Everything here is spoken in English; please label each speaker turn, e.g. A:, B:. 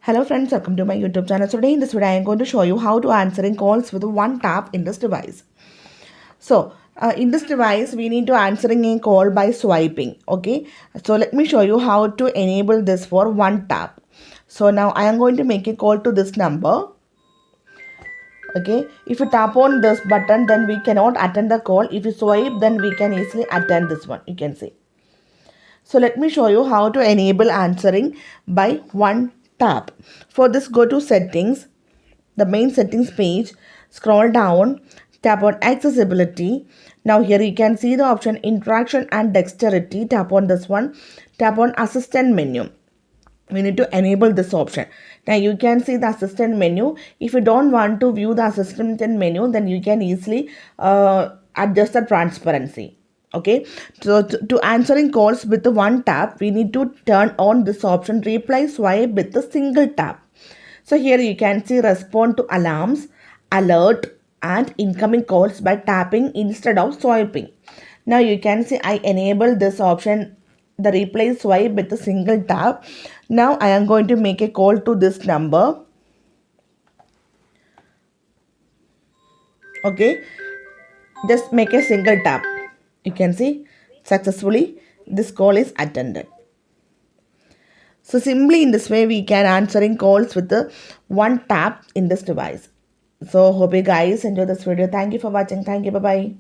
A: Hello friends, welcome to my YouTube channel. So today in this video, I am going to show you how to answering calls with one tap in this device. So in this device, we need to answering a call by swiping. Okay. So let me show you how to enable this for one tap. So now I am going to make a call to this number. Okay. If you tap on this button, then we cannot attend the call. If you swipe, then we can easily attend this one. You can see. So let me show you how to enable answering by one tap. For this, go to settings, the main settings page, scroll down, tap on accessibility. Now here you can see the option interaction and dexterity. Tap on this one, tap on assistant menu. We need to enable this option. Now you can see the assistant menu. If you don't want to view the assistant menu, then you can easily adjust the transparency. Okay, so to answering calls with the one tap, we need to turn on this option reply swipe with a single tap. So here you can see respond to alarms, alert and incoming calls by tapping instead of swiping. Now you can see I enable this option, the replay swipe with a single tap. Now I am going to make a call to this number. Okay, just make a single tap. You can see successfully this call is attended. So simply in this way we can answering calls with the one tap in this device. So hope you guys enjoy this video. Thank you for watching. Thank you. Bye bye.